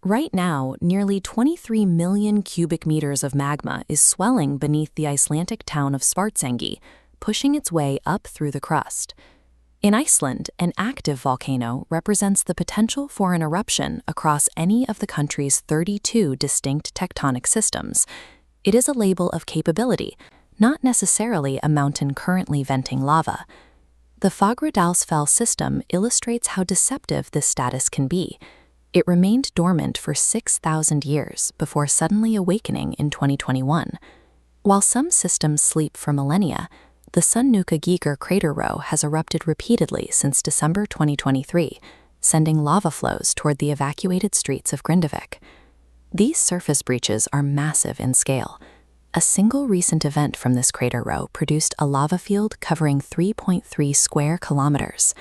Right now, nearly 23 million cubic meters of magma is swelling beneath the Icelandic town of Svartsengi, pushing its way up through the crust. In Iceland, an active volcano represents the potential for an eruption across any of the country's 32 distinct tectonic systems. It is a label of capability, not necessarily a mountain currently venting lava. The Fagradalsfell system illustrates how deceptive this status can be. It remained dormant for 6,000 years before suddenly awakening in 2021. While some systems sleep for millennia, the Sundhnúkagígar Crater Row has erupted repeatedly since December 2023, sending lava flows toward the evacuated streets of Grindavik. These surface breaches are massive in scale. A single recent event from this crater row produced a lava field covering 3.3 square kilometers.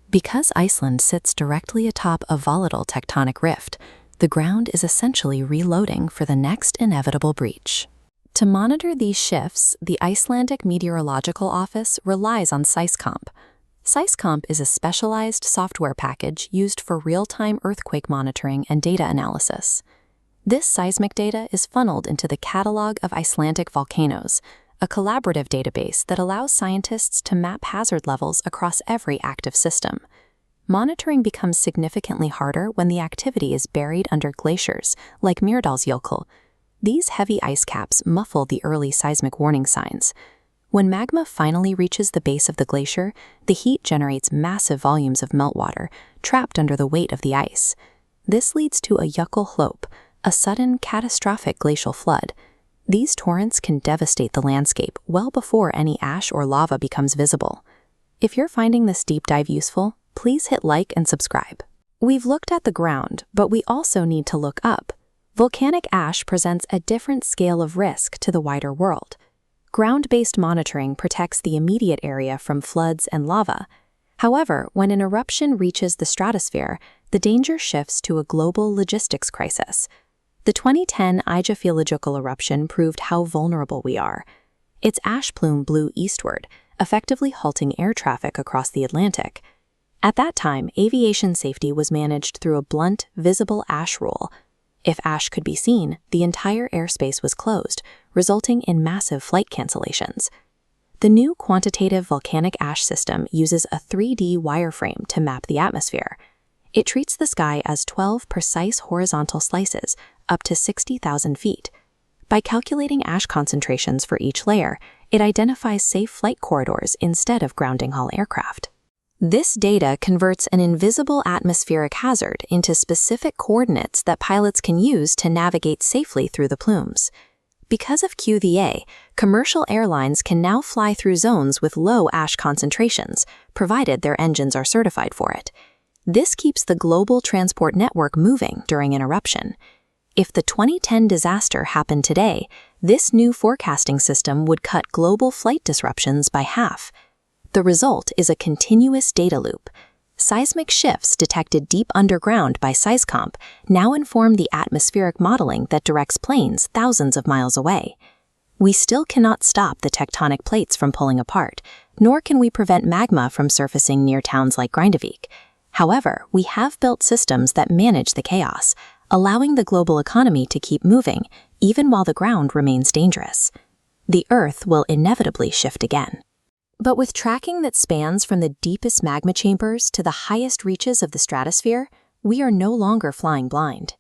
Because Iceland sits directly atop a volatile tectonic rift, the ground is essentially reloading for the next inevitable breach. To monitor these shifts, the Icelandic Meteorological Office relies on SeisComP. SeisComP is a specialized software package used for real-time earthquake monitoring and data analysis. This seismic data is funneled into the Catalog of Icelandic Volcanoes, a collaborative database that allows scientists to map hazard levels across every active system. Monitoring becomes significantly harder when the activity is buried under glaciers, like Mýrdalsjökull. These heavy ice caps muffle the early seismic warning signs. When magma finally reaches the base of the glacier, the heat generates massive volumes of meltwater, trapped under the weight of the ice. This leads to a jökulhlaup, a sudden, catastrophic glacial flood. These torrents can devastate the landscape well before any ash or lava becomes visible. If you're finding this deep dive useful, please hit like and subscribe. We've looked at the ground, but we also need to look up. Volcanic ash presents a different scale of risk to the wider world. Ground-based monitoring protects the immediate area from floods and lava. However, when an eruption reaches the stratosphere, the danger shifts to a global logistics crisis. The 2010 Eyjafjallajökull eruption proved how vulnerable we are. Its ash plume blew eastward, effectively halting air traffic across the Atlantic. At that time, aviation safety was managed through a blunt, visible ash rule. If ash could be seen, the entire airspace was closed, resulting in massive flight cancellations. The new Quantitative Volcanic Ash system uses a 3D wireframe to map the atmosphere. It treats the sky as 12 precise horizontal slices, up to 60,000 feet. By calculating ash concentrations for each layer, it identifies safe flight corridors instead of grounding all aircraft. This data converts an invisible atmospheric hazard into specific coordinates that pilots can use to navigate safely through the plumes. Because of QVA, commercial airlines can now fly through zones with low ash concentrations, provided their engines are certified for it. This keeps the global transport network moving during an eruption. If the 2010 disaster happened today, this new forecasting system would cut global flight disruptions by half. The result is a continuous data loop. Seismic shifts detected deep underground by SeisComP now inform the atmospheric modeling that directs planes thousands of miles away. We still cannot stop the tectonic plates from pulling apart, nor can we prevent magma from surfacing near towns like Grindavik. However, we have built systems that manage the chaos, allowing the global economy to keep moving, even while the ground remains dangerous. The Earth will inevitably shift again. But with tracking that spans from the deepest magma chambers to the highest reaches of the stratosphere, we are no longer flying blind.